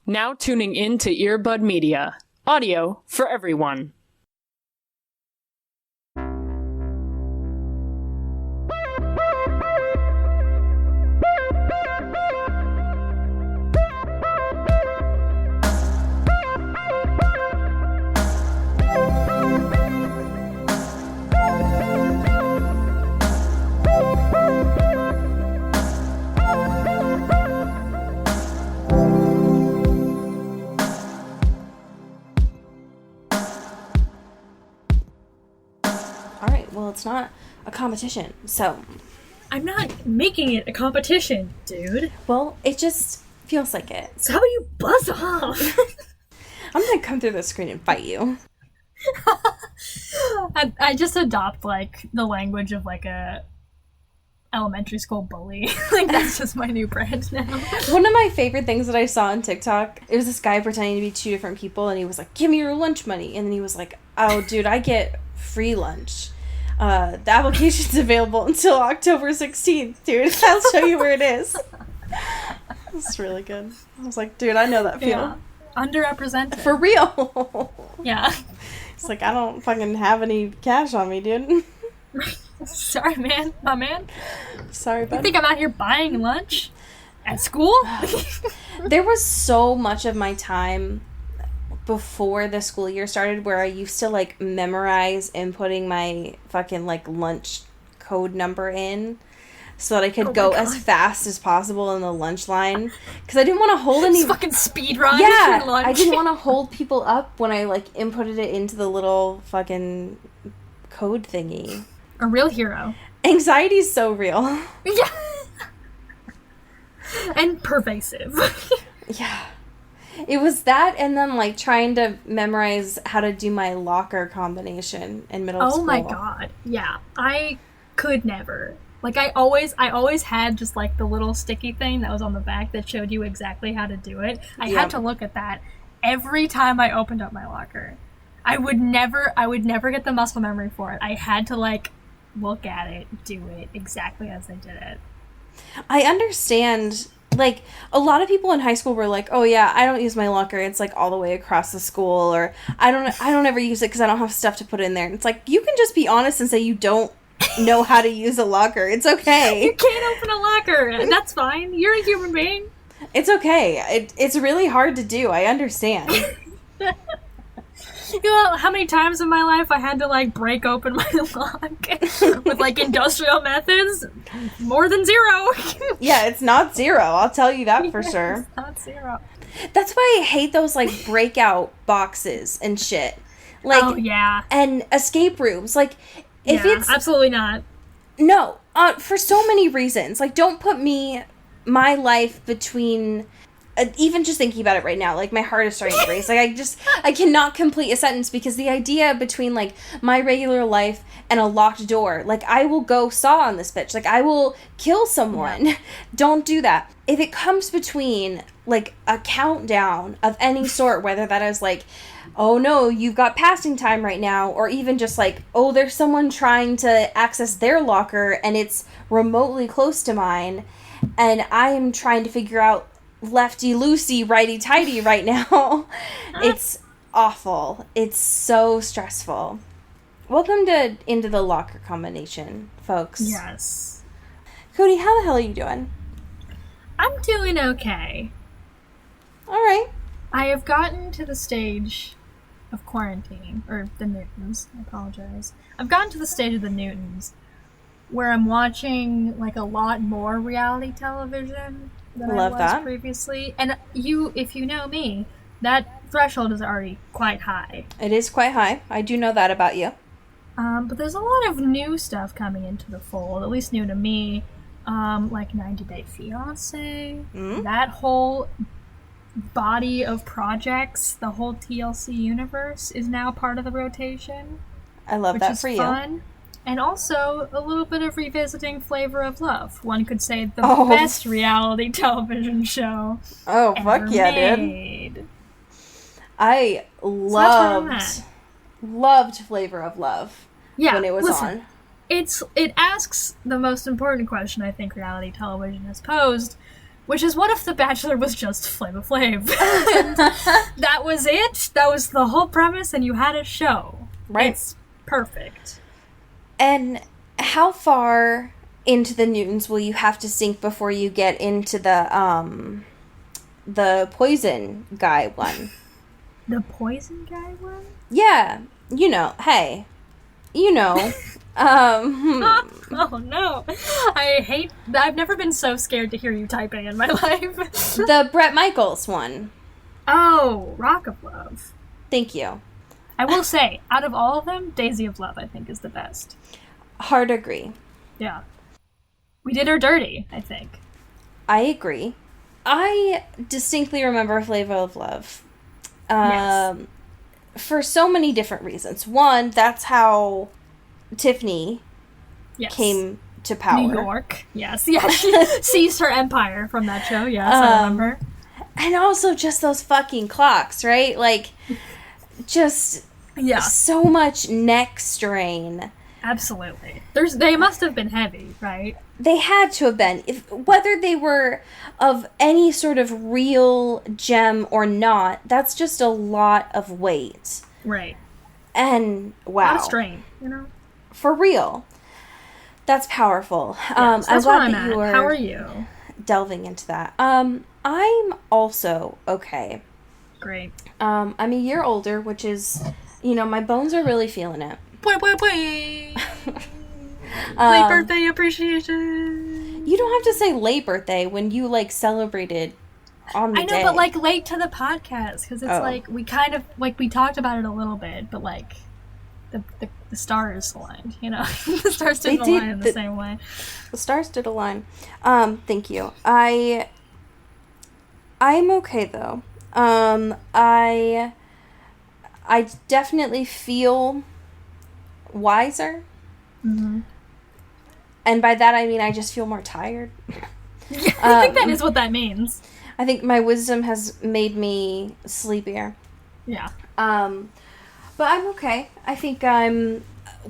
Now tuning in to Earbud Media. Audio for everyone. Well, it's not a competition, so... I'm not making it a competition, dude. Well, it just feels like it. So how about you buzz off? I'm gonna come through the screen and fight you. I just adopt, like, the language of, like, a elementary school bully. Like, that's just my new brand now. One of my favorite things that I saw on TikTok, it was this guy pretending to be two different people, and he was like, give me your lunch money. And then he was like, oh, dude, I get free lunch. The application's available until October 16th, dude. I'll show you where it is. It's really good. I was like, dude, I know that feel. Yeah. Underrepresented. For real. Yeah. It's like, I don't fucking have any cash on me, dude. Sorry, man. My man. Sorry, buddy. You think I'm out here buying lunch? At school? There was so much of my time before the school year started where I used to, like, memorize inputting my fucking, like, lunch code number in so that I could go as fast as possible in the lunch line. Because I didn't want to hold any... fucking speed run yeah, for lunch. I didn't want to hold people up when I, like, inputted it into the little fucking code thingy. A real hero. Anxiety's so real. Yeah. And pervasive. Yeah. It was that, and then, like, trying to memorize how to do my locker combination in middle school. Oh my god. Yeah. I could never. Like, I always had just, like, the little sticky thing that was on the back that showed you exactly how to do it. I had to look at that every time I opened up my locker. I would never get the muscle memory for it. I had to, like, look at it, do it exactly as I did it. I understand. Like, a lot of people in high school were like, oh yeah, I don't use my locker, it's like all the way across the school, or I don't ever use it because I don't have stuff to put in there. And it's like, you can just be honest and say you don't know how to use a locker. It's okay. You can't open a locker. That's fine. You're a human being. It's okay. It's really hard to do. I understand. You know how many times in my life I had to, like, break open my lock with, like, industrial methods? More than zero. Yeah, it's not zero. I'll tell you that for sure. It's not zero. That's why I hate those, like, breakout boxes and shit. Like, oh, yeah. And escape rooms. Like, if it's... absolutely not. No. For so many reasons. Like, don't put my life between... even just thinking about it right now, like, my heart is starting to race. Like, I cannot complete a sentence because the idea between, like, my regular life and a locked door, like, I will go saw on this bitch. Like, I will kill someone. Yeah. Don't do that. If it comes between, like, a countdown of any sort, whether that is, like, oh no, you've got passing time right now, or even just, like, oh, there's someone trying to access their locker and it's remotely close to mine, and I am trying to figure out lefty-loosey, righty-tighty right now. It's awful. It's so stressful. Welcome to Into the Locker combination, folks. Yes. Cody, how the hell are you doing? I'm doing okay. Alright. I have gotten to the stage of quarantine, or the Newtons, I apologize. I've gotten to the stage of the Newtons where I'm watching, like, a lot more reality television than I was previously. And if you know me, that threshold is already quite high. It is quite high. I do know that about you. But there's a lot of new stuff coming into the fold, at least new to me. Like 90 Day Fiancé, that whole body of projects, the whole TLC universe is now part of the rotation. I love that for you. Fun. And also a little bit of revisiting Flavor of Love. One could say the best reality television show. Oh, fuck yeah, made. Dude. I loved Flavor of Love when it was on. It asks the most important question I think reality television has posed, Which is, what if The Bachelor was just Flava Flav? And that was it? That was the whole premise, and you had a show. Right. It's perfect. And how far into the Newtons will you have to sink before you get into the poison guy one? The poison guy one? Yeah. You know. Hey. You know. Oh no. I've never been so scared to hear you typing in my life. The Bret Michaels one. Oh, Rock of Love. Thank you. I will say, out of all of them, Daisy of Love, I think, is the best. Hard agree. Yeah. We did her dirty, I think. I agree. I distinctly remember Flavor of Love. Yes. For so many different reasons. One, that's how Tiffany Yes. came to power. New York. Yes. Yeah, she seized her empire from that show. Yes, I remember. And also just those fucking clocks, right? Like, just Yeah. so much neck strain. Absolutely. They must have been heavy, right? They had to have been. Whether they were of any sort of real gem or not, that's just a lot of weight. Right. And A wow. lot of strain, you know? For real. That's powerful. Yes, that's I'm where I'm glad that at. you are How are you? delving into that. I'm also okay. Great. I'm a year older, which is, my bones are really feeling it. Boy, boy, boy. Late birthday appreciation. You don't have to say late birthday when you, celebrated on the I know, day. but, late to the podcast, because it's, Oh. we kind of, we talked about it a little bit, but, the stars aligned, you know? The stars didn't They did. align in the same way. The stars did align. Thank you. I'm okay, though. I definitely feel wiser. Mm-hmm. And by that, I mean I just feel more tired. I think that is what that means. I think my wisdom has made me sleepier. Yeah. But I'm okay. I think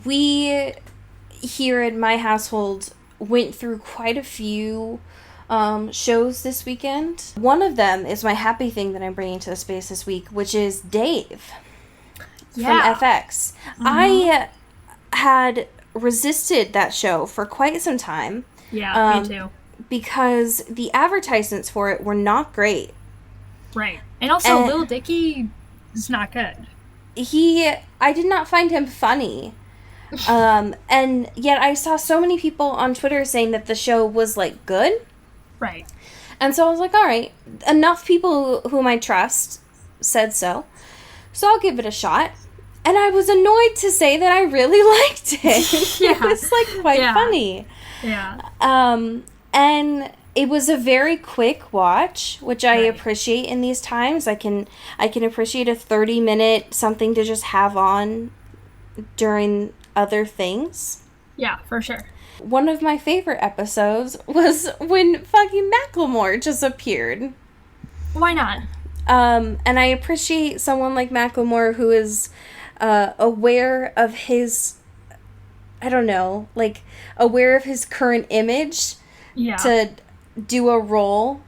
we here in my household went through quite a few shows this weekend. One of them is my happy thing that I'm bringing to the space this week, which is Dave Yeah. from FX. Mm-hmm. I had resisted that show for quite some time Yeah, me too. because the advertisements for it were not great. Right. And also, Lil Dicky is not good. I did not find him funny. And yet I saw so many people on Twitter saying that the show was, good. Right. And so I was like, all right, enough people whom I trust said so. So I'll give it a shot. And I was annoyed to say that I really liked it. Yeah. It was, quite Yeah. funny. Yeah. And it was a very quick watch, which I Right. appreciate in these times. I can appreciate a 30-minute something to just have on during other things. Yeah, for sure. One of my favorite episodes was when fucking Macklemore just appeared. Why not? And I appreciate someone like Macklemore who is aware of his, I don't know, aware of his current image Yeah. to do a role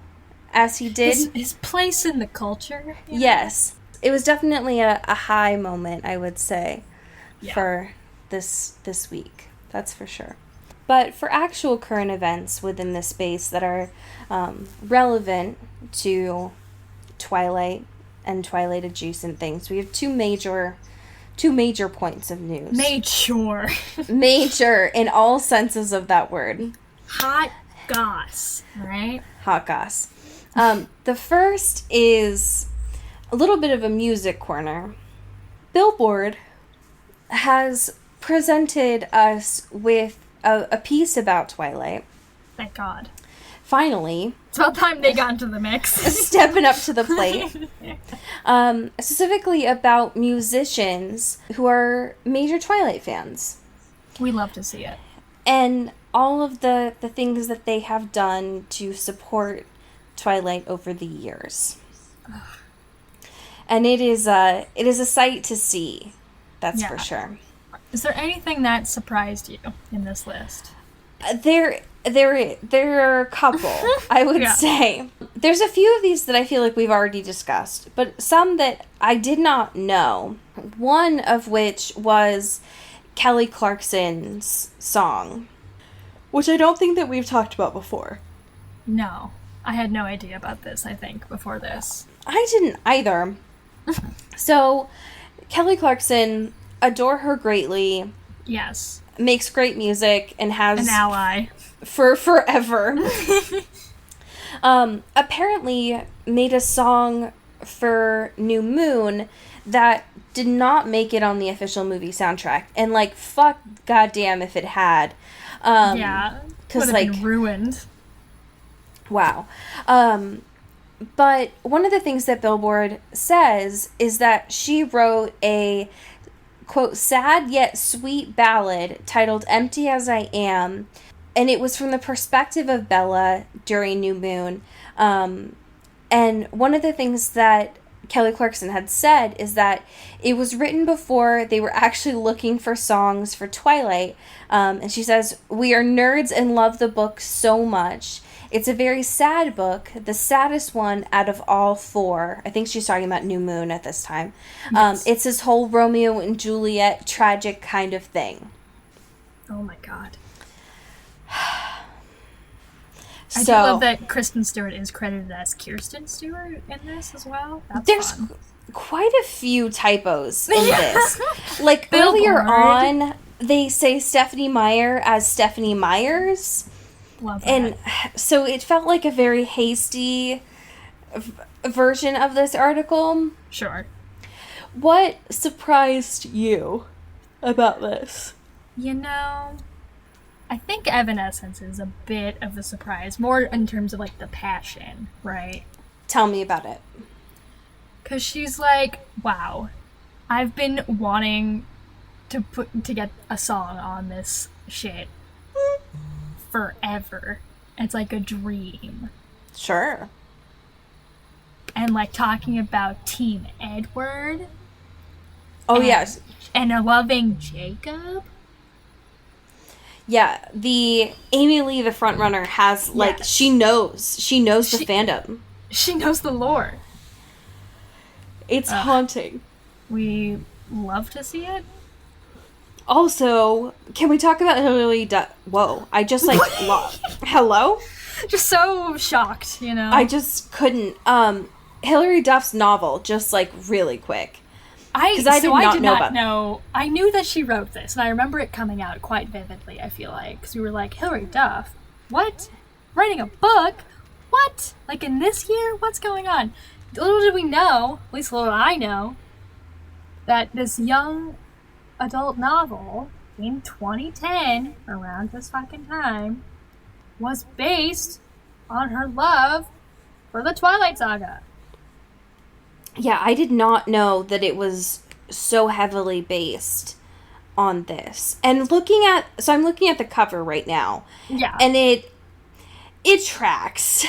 as he did. His place in the culture. you know? Yes. It was definitely a high moment, I would say, Yeah. for this week. That's for sure. But for actual current events within this space that are relevant to Twilight and Twilight adjacent things, we have two major points of news. Made sure. Major in all senses of that word. Hot goss, right? Hot goss. The first is a little bit of a music corner. Billboard has presented us with a piece about Twilight. Thank God. Finally, It's about time they got into the mix. stepping up to the plate. Specifically about musicians who are major Twilight fans. We love to see it. And all of the things that they have done to support Twilight over the years. And it is a sight to see. That's Yeah. for sure. Is there anything that surprised you in this list? There There are a couple, I would Yeah. say. There's a few of these that I feel like we've already discussed, but some that I did not know. One of which was Kelly Clarkson's song, which I don't think that we've talked about before. No. I had no idea about this, I think, before this. I didn't either. So, Kelly Clarkson, adore her greatly, Yes. makes great music, and has An ally. for forever. Apparently made a song for New Moon that did not make it on the official movie soundtrack. And, like, fuck goddamn if it had. Yeah. 'cause, Would have like, been ruined. wow. But one of the things that Billboard says is that she wrote a, quote, sad yet sweet ballad titled Empty as I Am. And it was from the perspective of Bella during New Moon. And one of the things that Kelly Clarkson had said is that it was written before they were actually looking for songs for Twilight. And she says, "We are nerds and love the book so much. It's a very sad book, the saddest one out of all four." I think she's talking about New Moon at this time. Yes. It's this whole Romeo and Juliet tragic kind of thing. Oh my god. So, I do love that Kristen Stewart is credited as Kirsten Stewart in this as well. That's there's fun. quite a few typos in this. Like, earlier Billboard. on, they say Stephanie Meyer as Stephanie Myers. Love that. And so it felt like a very hasty version of this article. Sure. What surprised you about this? You know, I think Evanescence is a bit of a surprise, more in terms of like the passion, right? Tell me about it. Because she's like, wow, I've been wanting to get a song on this shit forever. It's like a dream. Sure. And like talking about Team Edward. Oh, and, yes. And loving Jacob. Yeah, the Amy Lee, the front runner, has, like, Yes. she knows the fandom. She knows the lore. It's haunting. We love to see it. Also, can we talk about Hilary Duff? Whoa, I just, like, hello? Just so shocked, you know. I just couldn't. Hilary Duff's novel, just, like, really quick. I did not know about it. know. I knew that she wrote this, and I remember it coming out quite vividly, I feel like. Because we were like, Hilary Duff? What? Writing a book? What? Like in this year? What's going on? Little did we know, at least little did I know, that this young adult novel in 2010, around this fucking time, was based on her love for the Twilight Saga. Yeah, I did not know that it was so heavily based on this. And I'm looking at the cover right now, Yeah. and it tracks.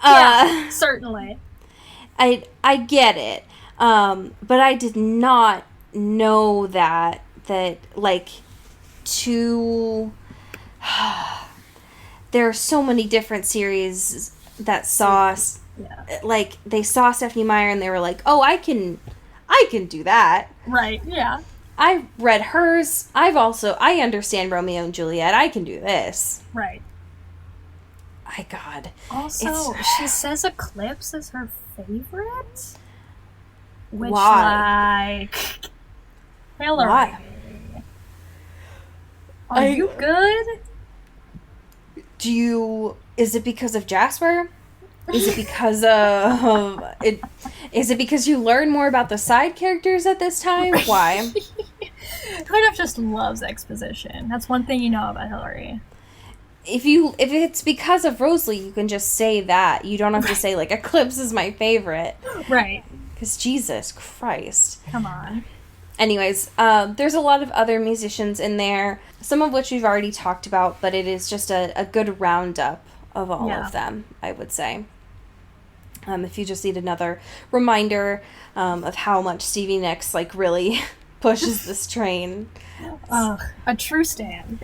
Yeah, certainly. I get it. But I did not know that like there are so many different series that saw Yeah. like they saw Stephanie Meyer and they were like, "Oh, I can do that." Right, yeah. I read hers. I understand Romeo and Juliet. I can do this. Right. My God. Also, she says Eclipse is her favorite? Which, Why? like... Hillary. Why? Are you good? Is it because of Jasper? Is it because of it? Is it because you learn more about the side characters at this time? Why? Twitter just loves exposition. That's one thing you know about Hillary. If it's because of Rosalie, you can just say that. You don't have to say like Eclipse is my favorite. Right. Because Jesus Christ. Come on. Anyways, there's a lot of other musicians in there, some of which we've already talked about, but it is just a good roundup of all of them, I would say. If you just need another reminder of how much Stevie Nicks like really pushes this train. Ugh, a true stan.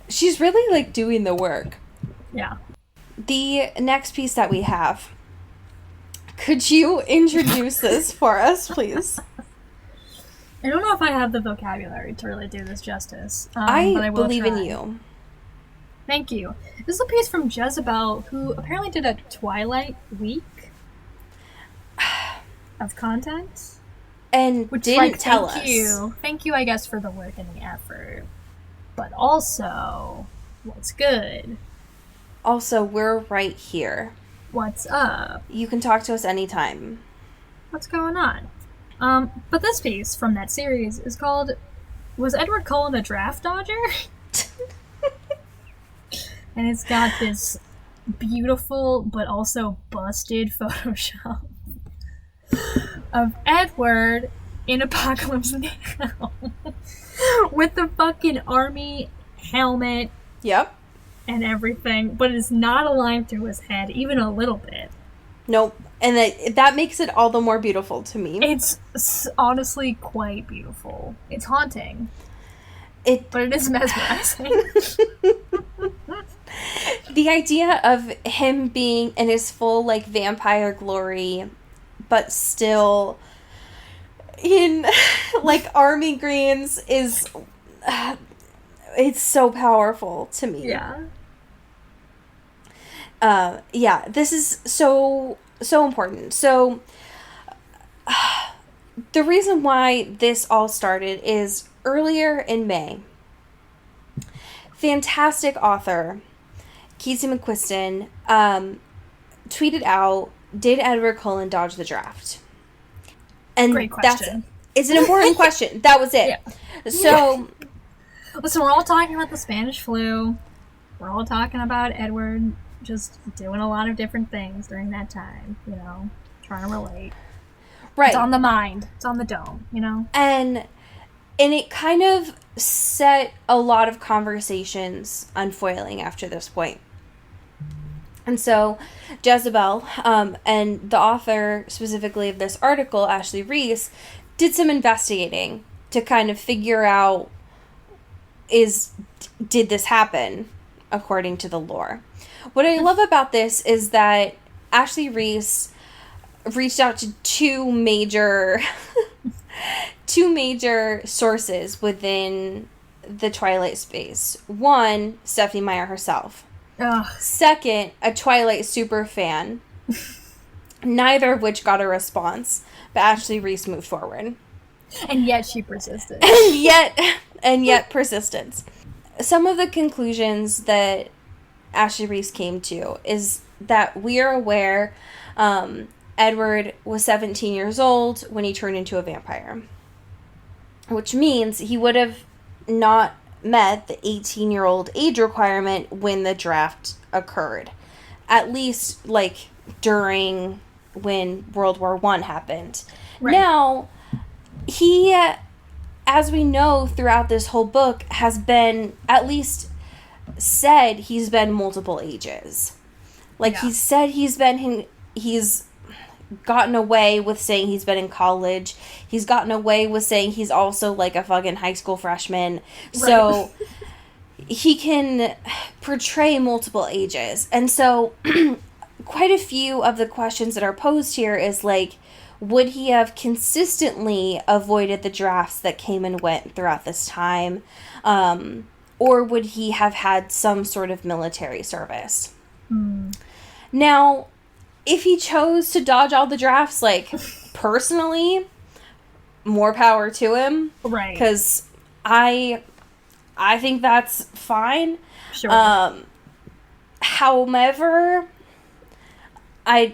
She's really, like, doing the work. Yeah. The next piece that we have. Could you introduce this for us, please? I don't know if I have the vocabulary to really do this justice. But I will believe try. in you. Thank you. This is a piece from Jezebel, who apparently did a Twilight week of content. And Which, didn't like, tell thank us. you. Thank you, I guess, for the work and the effort. But also, what's good? Also, we're right here. What's up? You can talk to us anytime. What's going on? But this piece from that series is called Was Edward Cullen a Draft Dodger? And it's got this beautiful but also busted Photoshop of Edward in Apocalypse Now with the fucking army helmet Yep. and everything, but it's not aligned to his head even a little bit. Nope. And that makes it all the more beautiful to me. It's honestly quite beautiful. It's haunting, It but it is mesmerizing. The idea of him being in his full, like, vampire glory, but still in, like, army greens is... it's so powerful to me. Yeah. Yeah, this is so important. So, the reason why this all started is earlier in May, fantastic author Casey McQuiston tweeted out, "Did Edward Cullen dodge the draft?" And Great question. it's an important question. That was it. Yeah. So, Listen, we're all talking about the Spanish flu. We're all talking about Edward just doing a lot of different things during that time, you know, trying to relate. right. It's on the mind. It's on the dome, you know? And it kind of set a lot of conversations unfoiling after this point. And so Jezebel, and the author specifically of this article, Ashley Reese, did some investigating to kind of figure out, did this happen according to the lore? What I love about this is that Ashley Reese reached out to two major sources within the Twilight space. One, Stephenie Meyer herself. Ugh. Second, a Twilight super fan. Neither of which got a response, but Ashley Reese moved forward. And yet she persisted. And yet persistence. Some of the conclusions that Ashley Reese came to is that we are aware Edward was 17 years old when he turned into a vampire, which means he would have not met the 18-year-old age requirement when the draft occurred, at least like during when World War I happened. Right. Now, he, as we know throughout this whole book, has been, at least said he's been multiple ages. Like, Yeah. he said he's gotten away with saying he's been in college. He's gotten away with saying he's also, like, a fucking high school freshman. Right. So, he can portray multiple ages. And so, quite a few of the questions that are posed here is, like, would he have consistently avoided the drafts that came and went throughout this time? Or would he have had some sort of military service? Now, if he chose to dodge all the drafts, like, personally, more power to him. Right. Because I think that's fine. Sure. However, I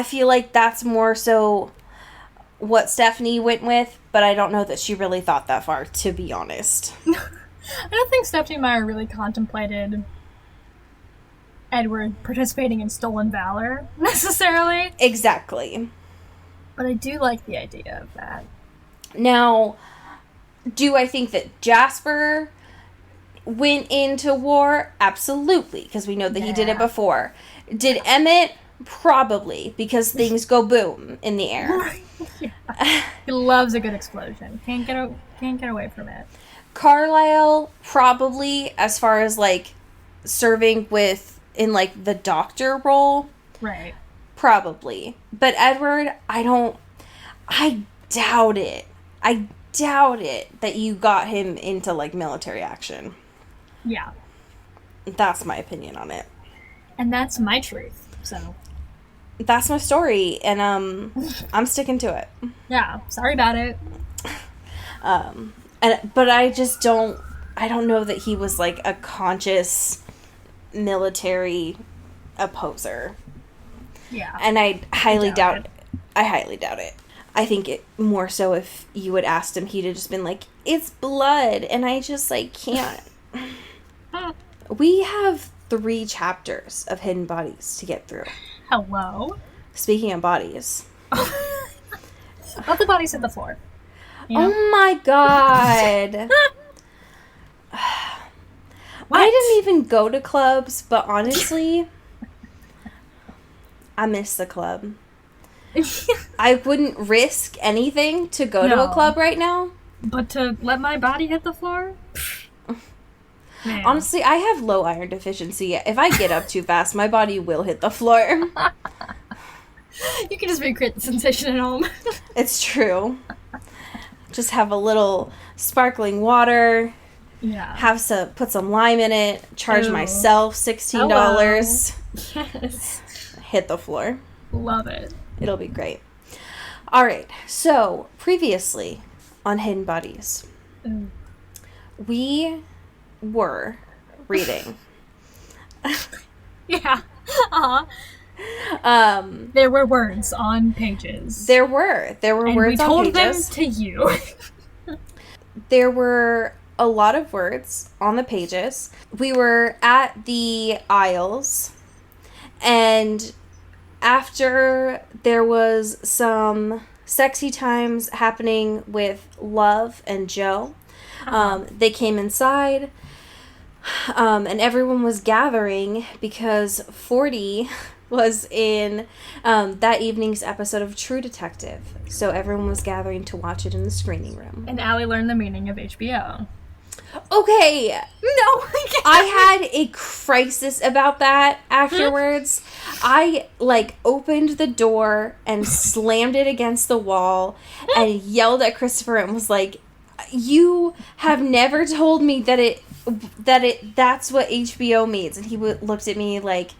feel like that's more so what Stephenie went with, but I don't know that she really thought that far, to be honest. I don't think Stephenie Meyer really contemplated Edward participating in stolen valor, necessarily. Exactly. But I do like the idea of that. Now, do I think that Jasper went into war? Absolutely, because we know that he did it before. Did Emmett? Probably, because things go boom in the air. Yeah. He loves a good explosion. Can't get away from it. Carlisle, probably, as far as, like, serving in, like, the doctor role. Right. Probably. But Edward, I doubt it. I doubt it that you got him into, like, military action. Yeah. That's my opinion on it. And that's my truth, so. That's my story, and, I'm sticking to it. Yeah, sorry about it. But I just don't know that he was, like, a conscious military opposer. Yeah. And I highly doubt it. I think it more so if you had asked him, he'd have just been like, it's blood, and I just, like, can't. We have 3 chapters of Hidden Bodies to get through. Hello? Speaking of bodies. Let the bodies hit the floor. You know? Oh my god. I didn't even go to clubs, but honestly, I miss the club. I wouldn't risk anything to go to a club right now. But to let my body hit the floor? Man. Honestly, I have low iron deficiency. If I get up too fast, my body will hit the floor. You can just recreate the sensation at home. It's true. Just have a little sparkling water. Yeah. Put some lime in it. Charge myself $16. Yes. Hit the floor. Love it. It'll be great. All right. So previously on Hidden Bodies, we were reading. Yeah. Uh-huh. There were words on pages. There were and words on pages. We told them to you. There were a lot of words on the pages. We were at the aisles, and after there was some sexy times happening with Love and Joe, they came inside, and everyone was gathering because 40 was in that evening's episode of True Detective. So everyone was gathering to watch it in the screening room. And Allie learned the meaning of HBO. Okay. No, I had a crisis about that afterwards. I, opened the door and slammed it against the wall and yelled at Christopher and was like, you have never told me that's what HBO means. And he looked at me like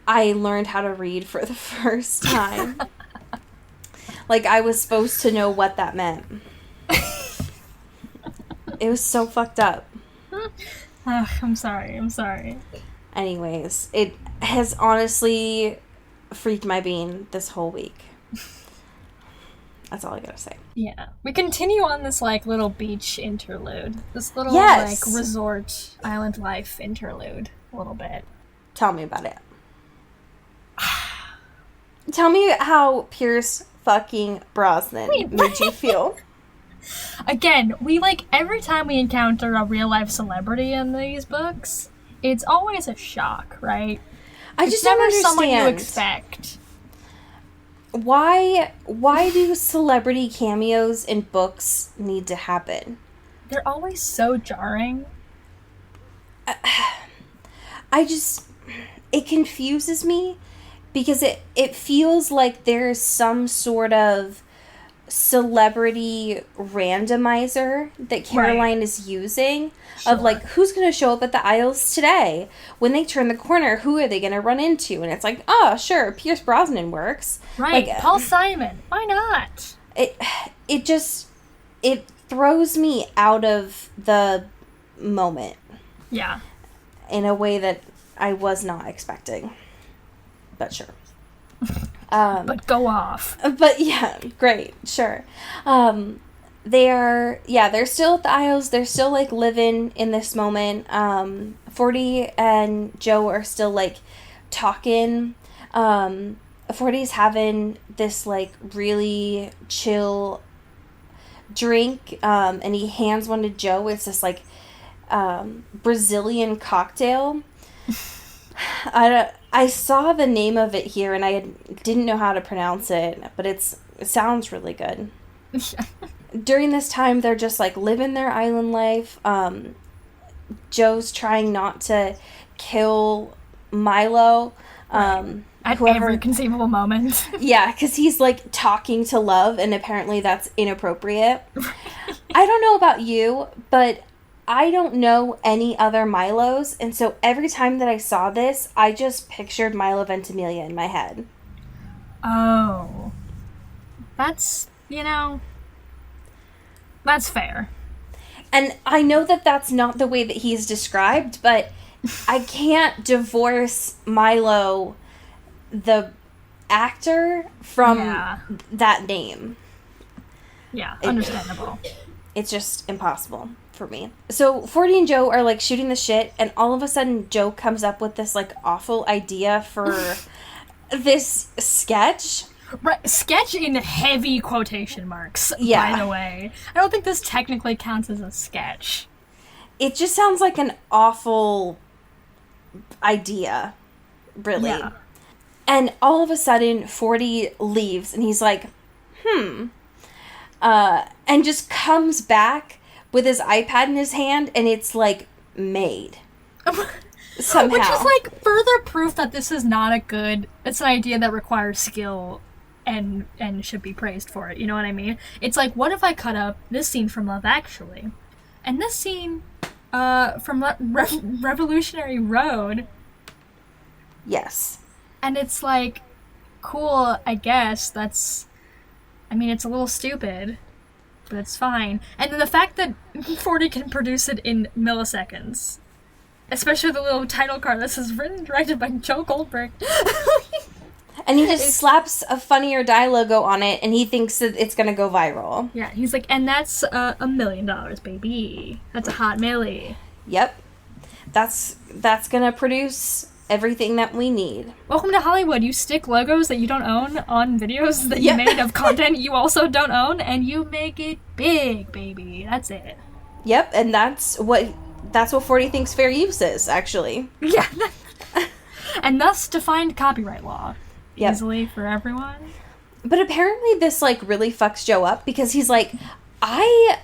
I learned how to read for the first time. Like I was supposed to know what that meant. It was so fucked up. I'm sorry. Anyways, it has honestly freaked my bean this whole week. That's all I gotta say. Yeah. We continue on this, little beach interlude. This little, resort island life interlude a little bit. Tell me about it. Tell me how Pierce fucking Brosnan made you feel. Again, we every time we encounter a real life celebrity in these books, it's always a shock, right? I just don't understand. Someone you expect. Why do celebrity cameos in books need to happen? They're always so jarring. It confuses me because it feels like there's some sort of celebrity randomizer that Caroline is using of who's going to show up at the aisles today. When they turn the corner, who are they going to run into? And it's like, oh, sure, Pierce Brosnan works. Right, Paul Simon. Why not? It throws me out of the moment. Yeah. In a way that I was not expecting. But sure. But go off. But yeah, great, sure. They're still at the aisles. They're still living in this moment. 40 and Joe are still talking. 40's having this really chill drink, and he hands one to Joe. It's this Brazilian cocktail. I saw the name of it here, and I didn't know how to pronounce it, but it sounds really good. During this time, they're just, like, living their island life. Joe's trying not to kill Milo. At every conceivable moment. Yeah, because he's, like, talking to Love, and apparently that's inappropriate. I don't know about you, but I don't know any other Milos, and so every time that I saw this, I just pictured Milo Ventimiglia in my head. Oh. That's, that's fair. And I know that that's not the way that he's described, but I can't divorce Milo, the actor, from that name. Yeah, understandable. It's just impossible for me. So 40 and Joe are, like, shooting the shit, and all of a sudden Joe comes up with this, like, awful idea for this sketch. Right, sketch in heavy quotation marks, Yeah. by the way. I don't think this technically counts as a sketch. It just sounds like an awful idea, really. Yeah. And all of a sudden, 40 leaves, and he's like, and just comes back with his iPad in his hand, and it's, like, made. Somehow. Which is, like, further proof that this is not it's an idea that requires skill and should be praised for it, you know what I mean? It's like, what if I cut up this scene from Love Actually, and this scene from Revolutionary Road? Yes. And it's like, cool, I guess, it's a little stupid, but it's fine. And then the fact that 40 can produce it in milliseconds, especially the little title card that says written and directed by Joe Goldberg. And he just slaps a Funny or Die logo on it, and he thinks that it's gonna go viral. Yeah, he's like, and that's $1 million, baby. That's a hot milli. Yep. That's gonna produce everything that we need. Welcome to Hollywood. You stick logos that you don't own on videos that you made of content you also don't own, and you make it big, baby. That's it. Yep, and that's what 40 thinks fair use is, actually. Yeah. And thus defined copyright law. Yep. Easily for everyone. But apparently this, like, really fucks Joe up, because he's like, I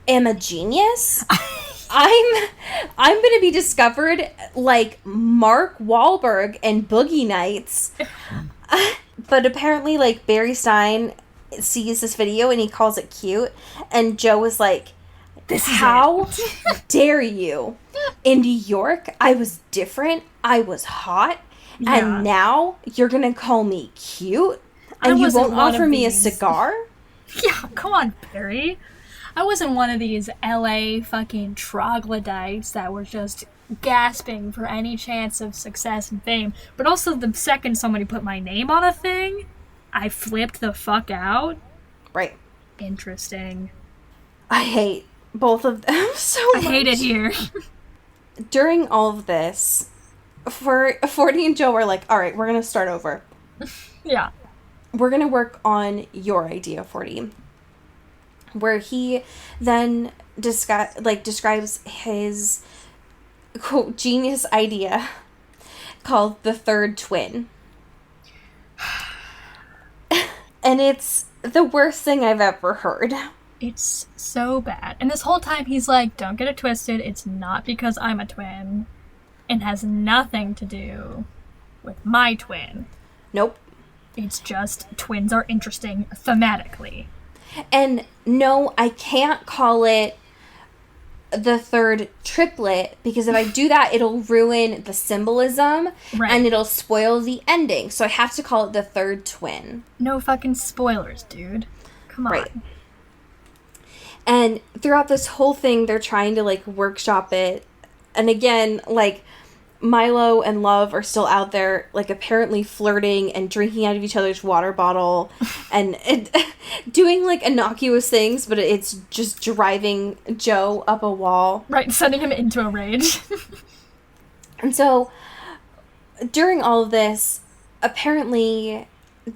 am a genius. I'm gonna be discovered like Mark Wahlberg and Boogie Nights. But apparently, like, Barry Stein sees this video and he calls it cute, and Joe was like, how dare you? In New York, I was different, I was hot, and now you're gonna call me cute? And you won't offer me a cigar? Yeah, come on, Barry. I wasn't one of these LA fucking troglodytes that were just gasping for any chance of success and fame. But also, the second somebody put my name on a thing, I flipped the fuck out. Right. Interesting. I hate both of them so much. I hate it here. During all of this, 40 and Joe are like, all right, we're going to start over. Yeah. We're going to work on your idea, 40. Where he then describes his, quote, genius idea called the third twin. And it's the worst thing I've ever heard. It's so bad. And this whole time he's like, don't get it twisted, it's not because I'm a twin. It has nothing to do with my twin. Nope. It's just twins are interesting thematically. And no, I can't call it the third triplet, because if I do that, it'll ruin the symbolism, right, and it'll spoil the ending. So I have to call it the third twin. No fucking spoilers, dude. Come on. Right. And throughout this whole thing, they're trying to, like, workshop it. And again, like, Milo and Love are still out there, like, apparently flirting and drinking out of each other's water bottle and doing, like, innocuous things, but it's just driving Joe up a wall. Right, sending him into a rage. And so, during all of this, apparently,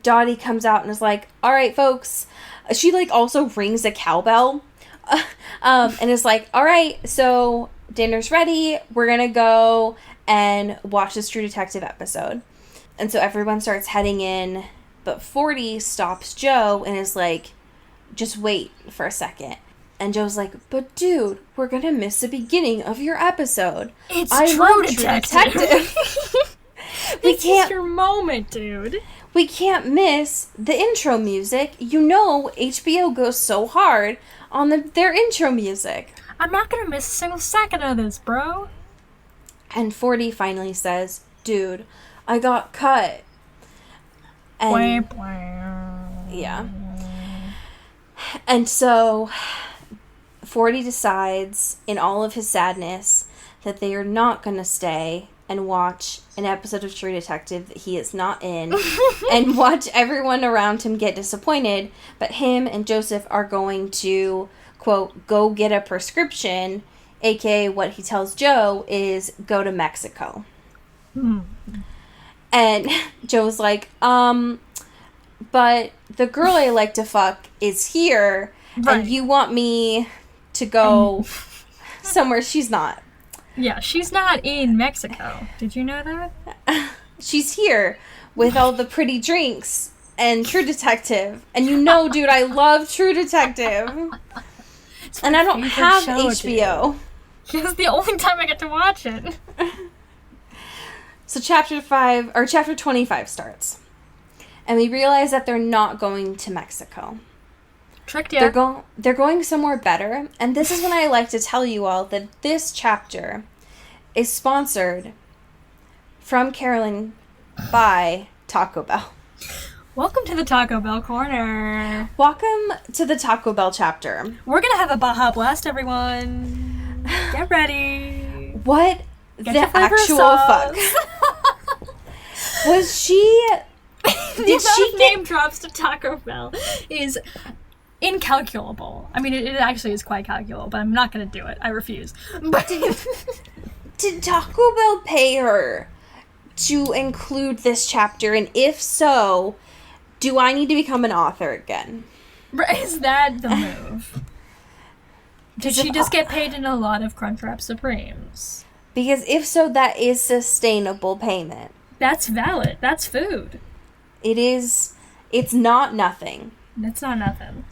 Dottie comes out and is like, all right, folks. She, like, also rings a cowbell and is like, all right, so dinner's ready. We're gonna go and watch this True Detective episode. And so everyone starts heading in, but 40 stops Joe and is like, just wait for a second. And Joe's like, but dude, we're gonna miss the beginning of your episode. It's I True love Detective. This is your moment, dude. We can't miss the intro music. You know HBO goes so hard on their intro music. I'm not gonna miss a single second of this, bro. And 40 finally says, dude, I got cut. And yeah. And so 40 decides, in all of his sadness, that they are not going to stay and watch an episode of True Detective that he is not in and watch everyone around him get disappointed, but him and Joseph are going to, quote, go get a prescription, aka what he tells Joe is go to Mexico. And Joe's like, but the girl I like to fuck is here, and you want me to go somewhere she's not. Yeah, she's not in Mexico. Did you know that? She's here with all the pretty drinks and True Detective. And you know, dude, I love True Detective. And I don't have HBO. It's the only time I get to watch it. So chapter 25 starts. And we realize that they're not going to Mexico. Tricked you. They're going somewhere better. And this is when I like to tell you all that this chapter is sponsored from Carolyn by Taco Bell. Welcome to the Taco Bell Corner. Welcome to the Taco Bell chapter. We're going to have a Baja Blast, everyone. Get ready. What Get the actual fuck? Was she... Did she name drops to Taco Bell is incalculable. I mean, it actually is quite calculable, but I'm not going to do it. I refuse. But did Taco Bell pay her to include this chapter? And if so, do I need to become an author again? Is that the move? Did she just get paid in a lot of Crunchwrap Supremes? Because if so, that is sustainable payment. That's valid. That's food. It is. It's not nothing. That's not nothing.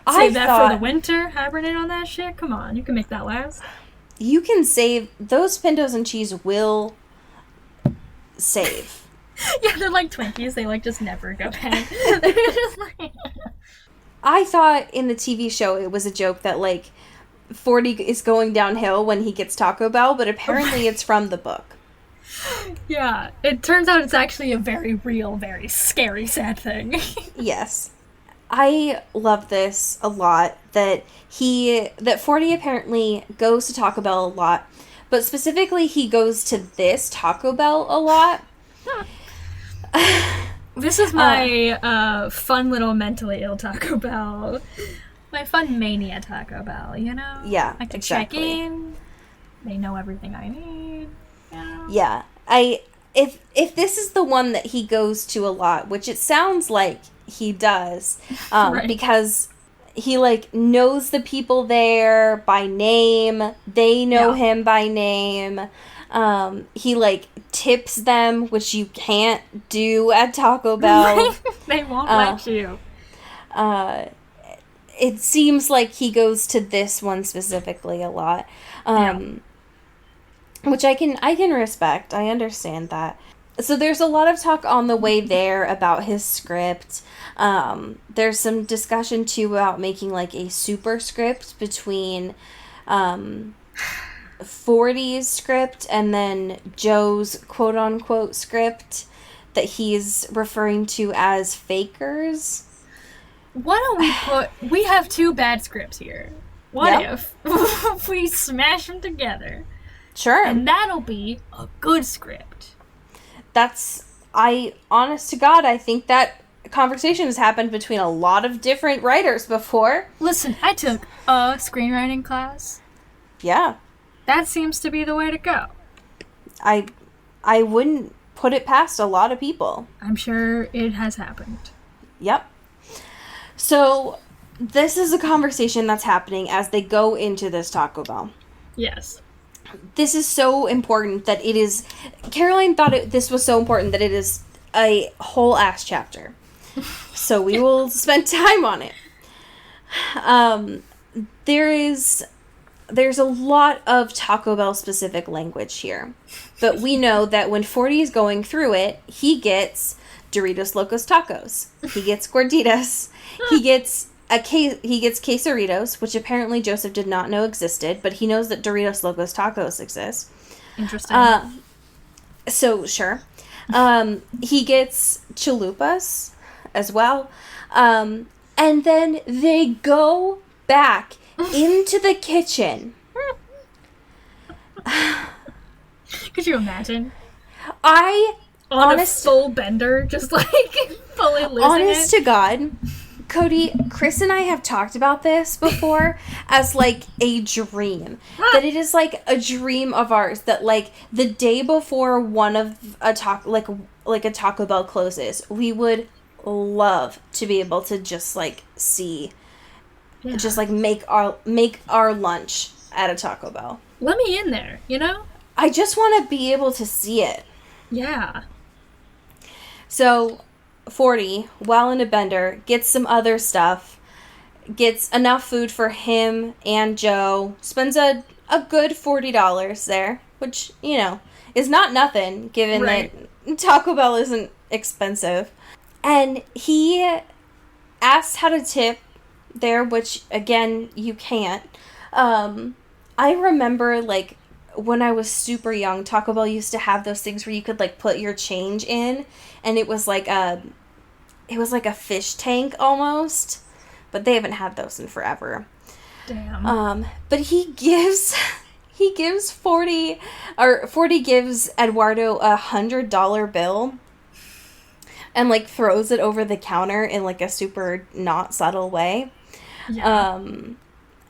I Save that for the winter. Hibernate on that shit. Come on, you can make that last. You can save those pintos and cheese. Will save. Yeah, they're like Twinkies. They like just never go bad. They're just like... I thought in the TV show it was a joke that like 40 is going downhill when he gets Taco Bell, but apparently it's from the book. Yeah, it turns out it's actually a very real, very scary, sad thing. Yes. I love this a lot, that 40 apparently goes to Taco Bell a lot, but specifically he goes to this Taco Bell a lot. This is my fun little mentally ill Taco Bell. My fun mania Taco Bell, you know? Yeah, I can exactly. check in. They know everything I need. Yeah. If this is the one that he goes to a lot, which it sounds like he does, Right. because he like knows the people there by name, they know him by name, he like tips them, which you can't do at Taco Bell. They won't let you. It seems like he goes to this one specifically a lot. Which I can respect. I understand that. So there's a lot of talk on the way there about his script. There's some discussion too about making like a super script between 40's script and then Joe's quote unquote script that he's referring to as fakers. Why don't we have two bad scripts here. What if we smash them together? Sure. And that'll be a good script. Honest to God, I think that conversation has happened between a lot of different writers before. Listen, I took a screenwriting class. Yeah. That seems to be the way to go. I wouldn't put it past a lot of people. I'm sure it has happened. Yep. So, this is a conversation that's happening as they go into this Taco Bell. Yes. This is so important that it is... Caroline thought this was so important that it is a whole ass chapter. So we will spend time on it. There's a lot of Taco Bell specific language here. But we know that when 40 is going through it, he gets Doritos Locos Tacos. He gets Gorditas. He gets quesaritos, which apparently Joseph did not know existed, but he knows that Doritos Locos Tacos exist. Interesting. So, sure. He gets chalupas as well. And then they go back into the kitchen. Could you imagine? On a full bender, just like fully losing honest it. to God, Cody, Chris and I have talked about this before as like a dream. That it is like a dream of ours that like the day before one of a Taco Bell closes, we would love to be able to just like see, just like make our lunch at a Taco Bell. Let me in there, you know? I just want to be able to see it. Yeah. So 40, while in a bender, gets some other stuff, gets enough food for him and Joe, spends a good $40 there, which, you know, is not nothing, given that Taco Bell isn't expensive. And he asks how to tip there, which, again, you can't. I remember, like, when I was super young, Taco Bell used to have those things where you could, like, put your change in, and it was like a fish tank almost, but they haven't had those in forever. Damn. But he gives 40 gives Eduardo $100 bill and like throws it over the counter in like a super not subtle way. Yeah. And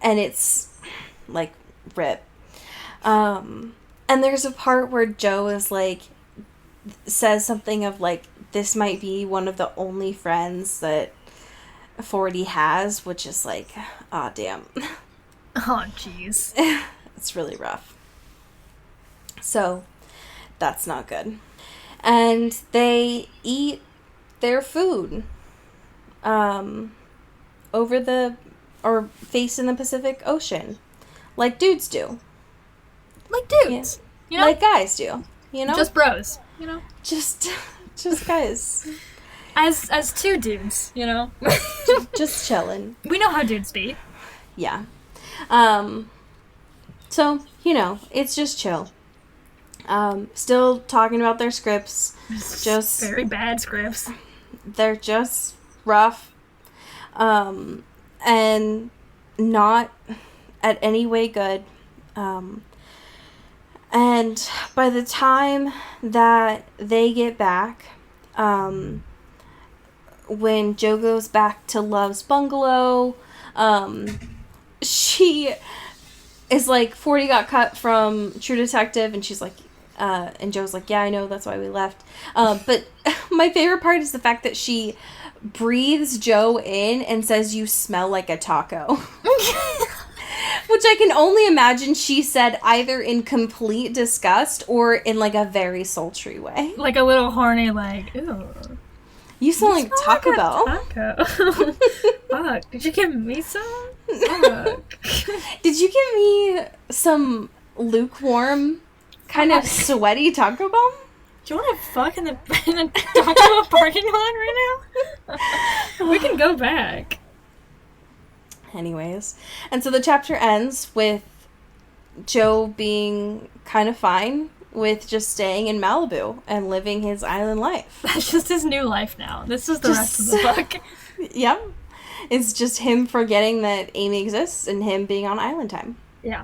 it's like rip. And there's a part where Joe is like, says something of like, this might be one of the only friends that 40 has, which is like, aw, damn. Oh, jeez. It's really rough. So, that's not good. And they eat their food, facing the Pacific Ocean. Like dudes do. Like dudes. Yeah. You know? Like guys do. You know? Just bros. You know? Just guys. As two dudes, you know? Just chilling. We know how dudes be. Yeah. So, you know, it's just chill. Still talking about their scripts. Just very bad scripts. They're just rough. And not at any way good. And by the time that they get back, when Joe goes back to Love's bungalow, she is like, 40 got cut from True Detective, and she's like, and Joe's like, yeah, I know, that's why we left. But my favorite part is the fact that she breathes Joe in and says, you smell like a taco. Which I can only imagine she said either in complete disgust or in like a very sultry way. Like a little horny, like, ew. You smell like Taco Bell. Taco. Fuck. Did you give me some? Fuck. Did you give me some lukewarm, kind of sweaty Taco Bell? Do you want to fuck in the Taco Bell parking lot right now? We can go back. Anyways. And so the chapter ends with Joe being kind of fine with just staying in Malibu and living his island life. That's just his new life now. This is the rest of the book. Yep. It's just him forgetting that Amy exists and him being on island time. Yeah.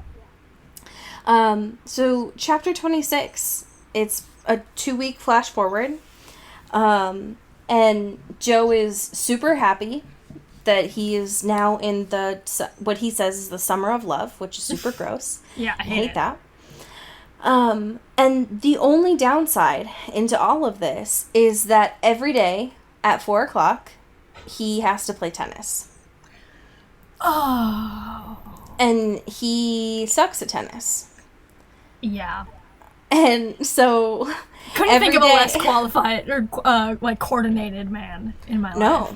So chapter 26, it's a 2-week flash forward. And Joe is super happy that he is now in what he says is the summer of love, which is super gross. Yeah, I hate that. And the only downside into all of this is that every day at 4 o'clock, he has to play tennis. Oh. And he sucks at tennis. Yeah. And so Couldn't think of a less qualified or like coordinated man in my life.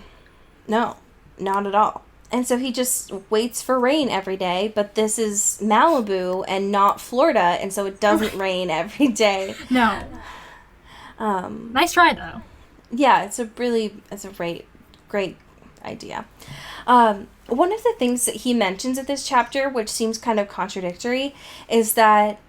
No, not at all. And so he just waits for rain every day, but this is Malibu and not Florida, and so it doesn't rain every day. No. Nice try, though. Yeah, it's a great idea. One of the things that he mentions at this chapter, which seems kind of contradictory, is that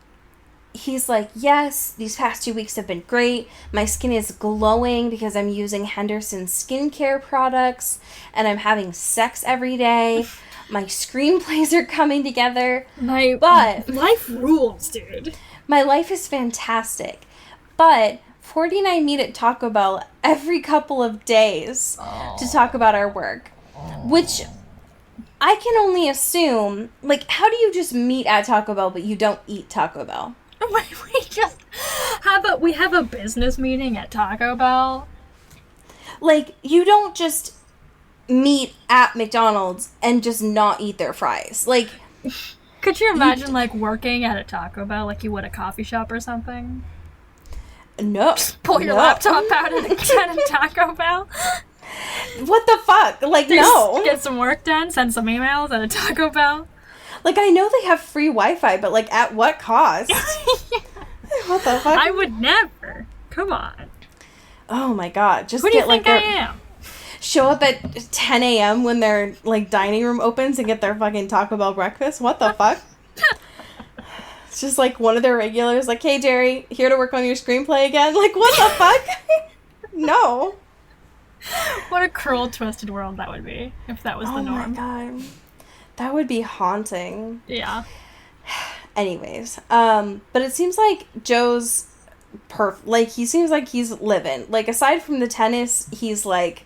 he's like, yes, these past 2 weeks have been great. My skin is glowing because I'm using Henderson's skincare products, and I'm having sex every day. My screenplays are coming together. But life rules, dude. My life is fantastic. But 49 meet at Taco Bell every couple of days to talk about our work, which I can only assume, like, how do you just meet at Taco Bell but you don't eat Taco Bell? We have a business meeting at Taco Bell. Like, you don't just meet at McDonald's and just not eat their fries. Like, could you imagine, like, working at a Taco Bell like you would a coffee shop or something? No. Just pull your laptop out at a Taco Bell. What the fuck? Like, no. Get some work done, send some emails at a Taco Bell. Like, I know they have free Wi-Fi, but, like, at what cost? What the fuck? I would never. Come on. Oh, my God. Just Who do you think I am? Show up at 10 a.m. when their, like, dining room opens and get their fucking Taco Bell breakfast? What the fuck? It's just, like, one of their regulars, like, hey, Jerry, here to work on your screenplay again? Like, what the fuck? No. What a cruel, twisted world that would be if that was the norm. Oh, my God. That would be haunting. Yeah. Anyways, but it seems like Joe's he seems like he's living. Like, aside from the tennis, he's, like,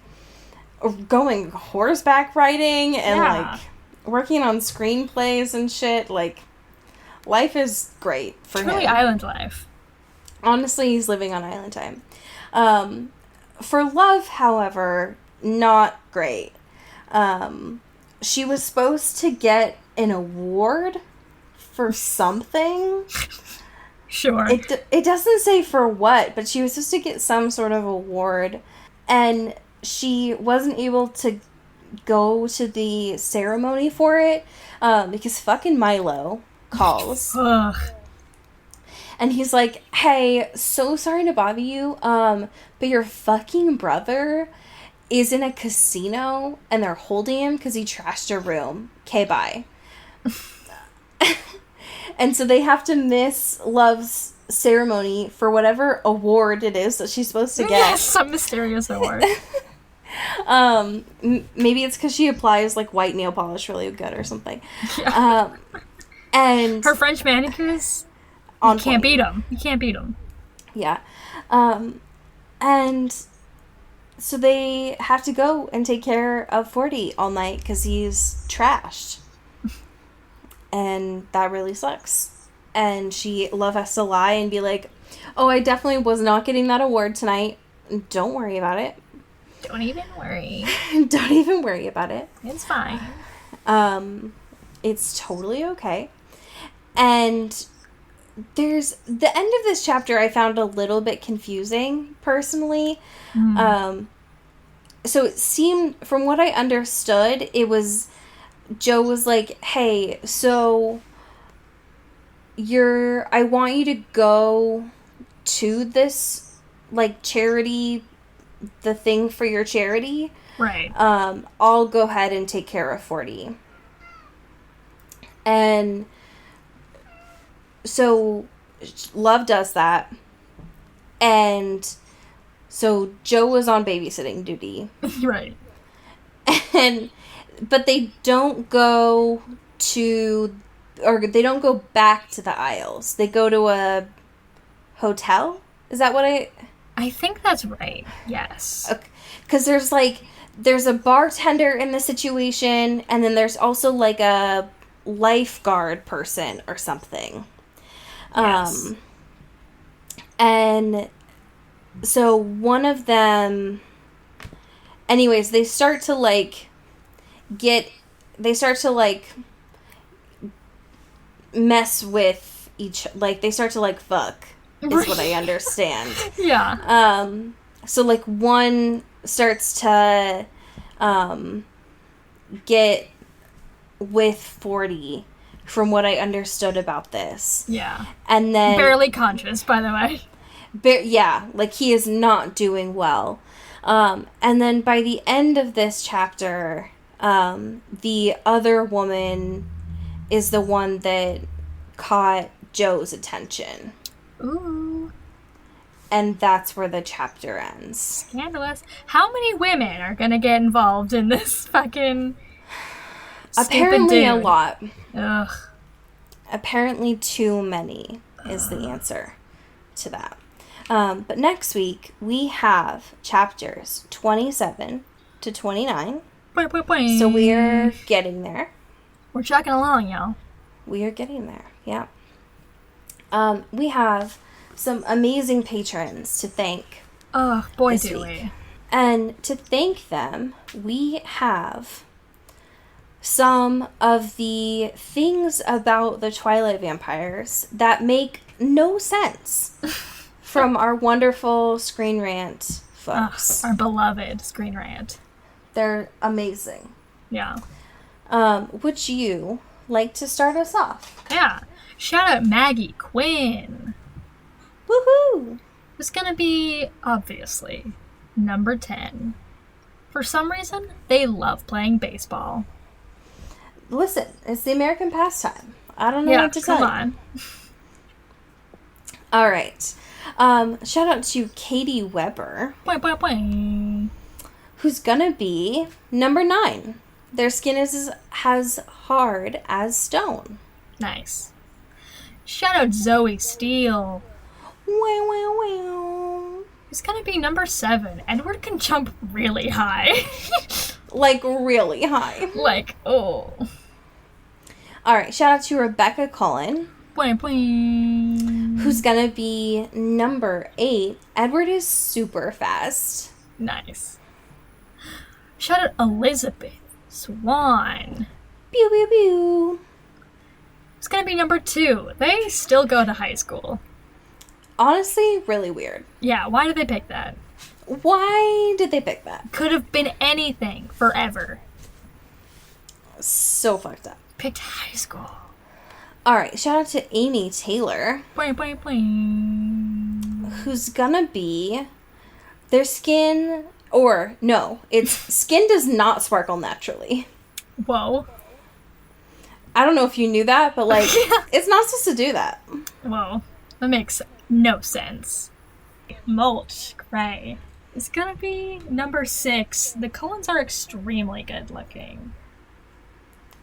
going horseback riding and, like, working on screenplays and shit. Like, life is great for him. It's really island life. Honestly, he's living on island time. For Love, however, not great. She was supposed to get an award for something. Sure. It doesn't say for what, but she was supposed to get some sort of award, and she wasn't able to go to the ceremony for it because fucking Milo calls. Ugh. And he's like, hey, so sorry to bother you, but your fucking brother is in a casino and they're holding him because he trashed your room. Okay, bye. And so they have to miss Love's ceremony for whatever award it is that she's supposed to get. Yes, some mysterious award. Maybe it's because she applies, like, white nail polish really good or something. Yeah. And her French manicures, you can't beat them. You can't beat them. Yeah. And so they have to go and take care of 40 all night because he's trashed. And that really sucks. And Love has to lie and be like, oh, I definitely was not getting that award tonight. Don't worry about it. Don't even worry. Don't even worry about it. It's fine. It's totally okay. And there's the end of this chapter I found a little bit confusing, personally. So it seemed, from what I understood, it was Joe was like, hey, so I want you to go to this, like, charity, the thing for your charity. Right. I'll go ahead and take care of 40. And so Love does that. And so Joe was on babysitting duty. Right. But they don't go back to the aisles. They go to a hotel? Is that what I think that's right. Yes. Okay. Because there's a bartender in the situation, and then there's also, like, a lifeguard person or something. Yes. And so one of them, anyways, they start to mess with they start to, like, fuck is what I understand. Yeah. So, like, one starts to get with 40 from what I understood about this. Yeah. And then... Barely conscious, by the way. Yeah, like, he is not doing well. And then by the end of this chapter, the other woman is the one that caught Joe's attention. Ooh. And that's where the chapter ends. Scandalous. How many women are gonna get involved in this fucking Apparently a dude? lot. Ugh. Apparently too many is the answer to that. But next week, we have chapters 27 to 29. Boing, boing, boing. So we're getting there. We're chugging along, y'all. We are getting there, yeah. We have some amazing patrons to thank. Oh, boy, This do week. we. And to thank them, we have some of the things about the Twilight vampires that make no sense from our wonderful Screen Rant folks. Our beloved Screen Rant. They're amazing. Yeah. Would you like to start us off? Yeah. Shout out Maggie Quinn. Woohoo! It's gonna be, obviously, number 10. For some reason, they love playing baseball. Listen, it's the American pastime. I don't know Yeah, what to tell come you. on. All right. Shout out to Katie Weber, Boing, boing, boing. who's gonna be number 9. Their skin is as hard as stone. Nice. Shout out Zoe Steele. Wow, wow, wow. It's gonna be number 7. Edward can jump really high. Like, really high. Like, oh. All right, shout out to Rebecca Cullen, Boing, boing. who's gonna be number 8. Edward is super fast. Nice. Shout out Elizabeth Swan. Pew, pew, pew. It's gonna be number 2. They still go to high school. Honestly, really weird. Yeah, why did they pick that? Why did they pick that? Could have been anything forever. So fucked up. Picked high school. All right, shout out to Amy Taylor, Boing, boing, boing. who's gonna be their skin, or no, its skin does not sparkle naturally. Whoa. I don't know if you knew that, but like, it's not supposed to do that. Whoa. That makes no sense. Mulch Gray. It's gonna be number 6. The Cullens are extremely good looking.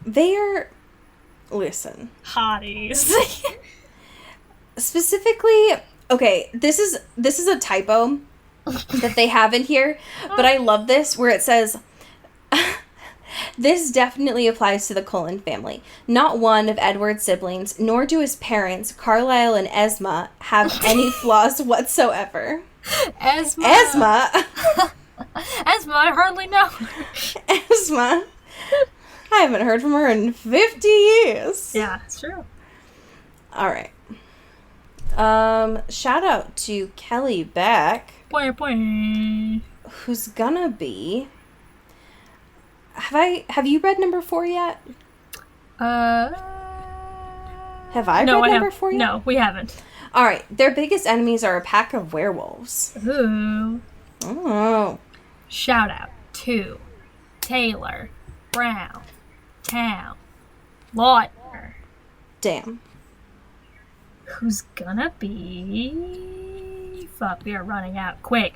They're, listen, Hotties. specifically, okay, this is a typo that they have in here, but I love this where it says, this definitely applies to the Cullen family. Not one of Edward's siblings, nor do his parents, Carlisle and Esma, have any flaws whatsoever. Esma. Esma? Esma, I hardly know. Esma? I haven't heard from her in 50 years. Yeah, it's true. All right. Shout out to Kelly Beck, Boing, boing. who's gonna be... Have you read number 4 yet? Have I no, read I number have, 4 yet? No, we haven't. All right. Their biggest enemies are a pack of werewolves. Ooh. Oh. Shout out to Taylor Brown Town Lautner, Damn. who's gonna be... Fuck, we are running out quick.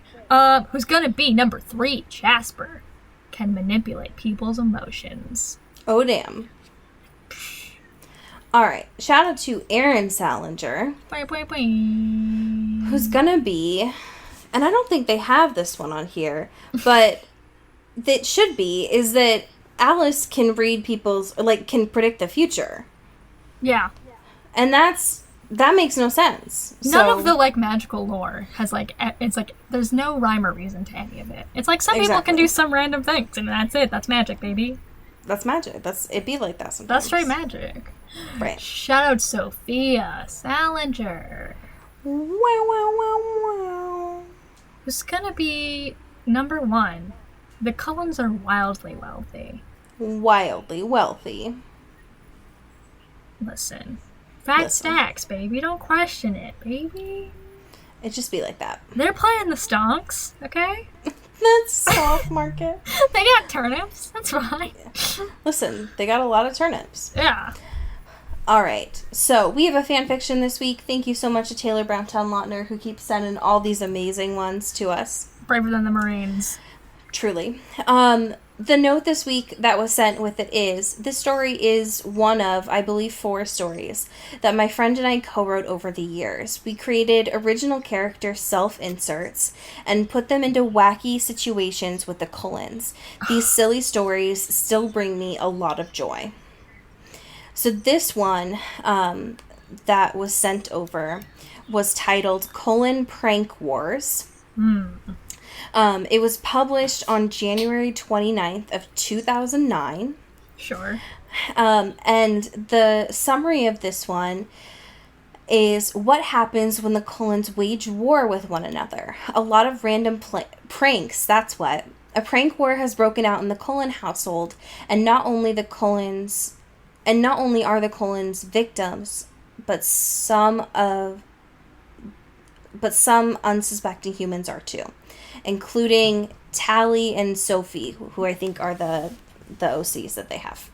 Who's gonna be number 3, Jasper. Can manipulate people's emotions. Oh, damn. All right. Shout out to Aaron Salinger, Boing, boing, boing. who's gonna be, and I don't think they have this one on here, but that should be, is that Alice can read people's, like, can predict the future. Yeah. And that makes no sense. None So- of the, like, magical lore has, like, it's like, there's no rhyme or reason to any of it. It's like, some people can Exactly. do some random things, and that's it. That's magic, baby. That's magic. It'd be like that sometimes. That's straight magic. Right. Shout out Sophia Salinger. Wow, wow, wow, wow. It's gonna be number 1. The Cullens are wildly wealthy. Wildly wealthy. Listen. Fat stacks, baby. Don't question it, baby. It just be like that. They're playing the stonks, okay? That's soft market. They got turnips. That's fine. Listen, they got a lot of turnips. Yeah. All right. So we have a fan fiction this week. Thank you so much to Taylor Browntown Lautner, who keeps sending all these amazing ones to us. Braver than the Marines. Truly. The note this week that was sent with it is, this story is one of, I believe, 4 stories that my friend and I co-wrote over the years. We created original character self-inserts and put them into wacky situations with the Cullens. These silly stories still bring me a lot of joy. So this one that was sent over was titled Cullen Prank Wars. It was published on January 29th of 2009. Sure. And the summary of this one is what happens when the Cullens wage war with one another. A lot of random pranks, that's what. A prank war has broken out in the Cullen household, and not only are the Cullens victims, but some unsuspecting humans are too, including Tally and Sophie, who I think are the OCs that they have.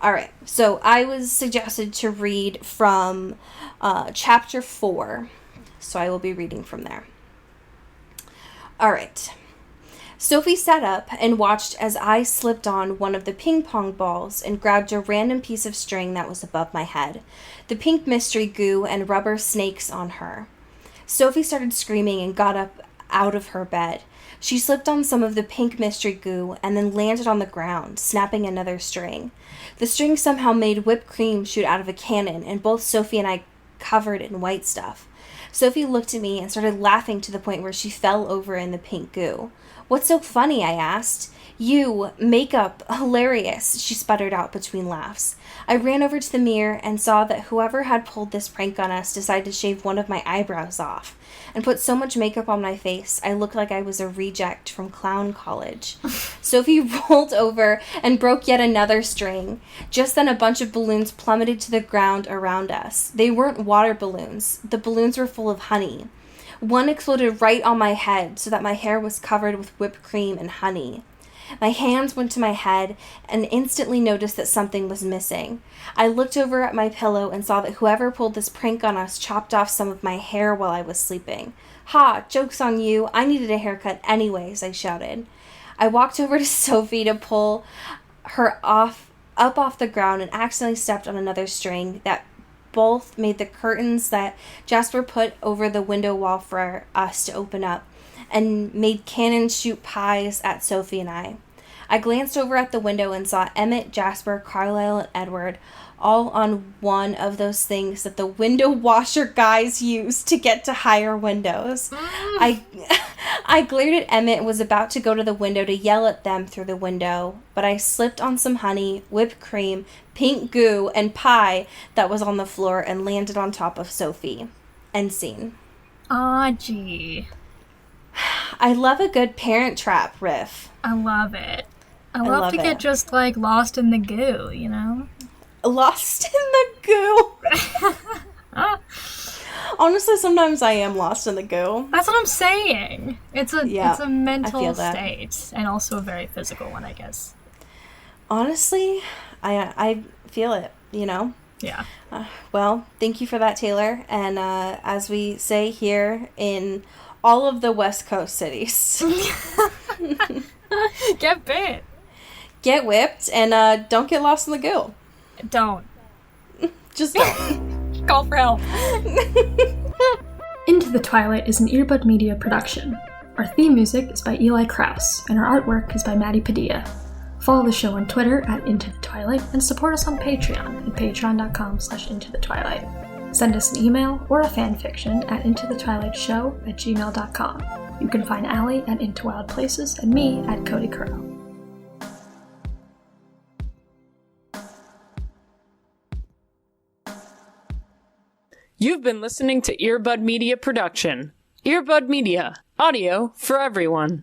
All right, so I was suggested to read from chapter 4, so I will be reading from there. All right. Sophie sat up and watched as I slipped on one of the ping pong balls and grabbed a random piece of string that was above my head, the pink mystery goo and rubber snakes on her. Sophie started screaming and got up out of her bed. She slipped on some of the pink mystery goo and then landed on the ground, snapping another string. The string somehow made whipped cream shoot out of a cannon, and both Sophie and I covered in white stuff. Sophie looked at me and started laughing to the point where she fell over in the pink goo. "What's so funny?" I asked. "You, makeup, hilarious," she sputtered out between laughs. I ran over to the mirror and saw that whoever had pulled this prank on us decided to shave one of my eyebrows off and put so much makeup on my face I looked like I was a reject from clown college. Sophie rolled over and broke yet another string. Just then a bunch of balloons plummeted to the ground around us. They weren't water balloons. The balloons were full of honey. One exploded right on my head so that my hair was covered with whipped cream and honey. My hands went to my head and instantly noticed that something was missing. I looked over at my pillow and saw that whoever pulled this prank on us chopped off some of my hair while I was sleeping. "Ha, joke's on you. I needed a haircut anyways," I shouted. I walked over to Sophie to pull her up off the ground and accidentally stepped on another string that both made the curtains that Jasper put over the window wall for us to open up and made cannons shoot pies at Sophie and I. I glanced over at the window and saw Emmett, Jasper, Carlisle, and Edward all on one of those things that the window washer guys use to get to higher windows. I glared at Emmett and was about to go to the window to yell at them through the window, but I slipped on some honey, whipped cream, pink goo, and pie that was on the floor and landed on top of Sophie. End scene. Aw, gee. I love a good Parent Trap riff. I love it. I love to get just, like, lost in the goo, you know? Lost in the goo. Honestly, sometimes I am lost in the goo. That's what I'm saying. It's a mental state, and also a very physical one, I guess. Honestly, I feel it, you know? Yeah. Well, thank you for that, Taylor. And as we say here in all of the West Coast cities, get bit. Get whipped, and don't get lost in the goo. Don't. Just don't. Call for help. Into the Twilight is an Earbud Media production. Our theme music is by Eli Krauss, and our artwork is by Maddie Padilla. Follow the show on Twitter at Into the Twilight, and support us on Patreon at patreon.com/intothetwilight. Send us an email or a fanfiction at intothetwilightshow@gmail.com. You can find Allie at Into Wild Places and me at Cody Crow. You've been listening to Earbud Media Production. Earbud Media, audio for everyone.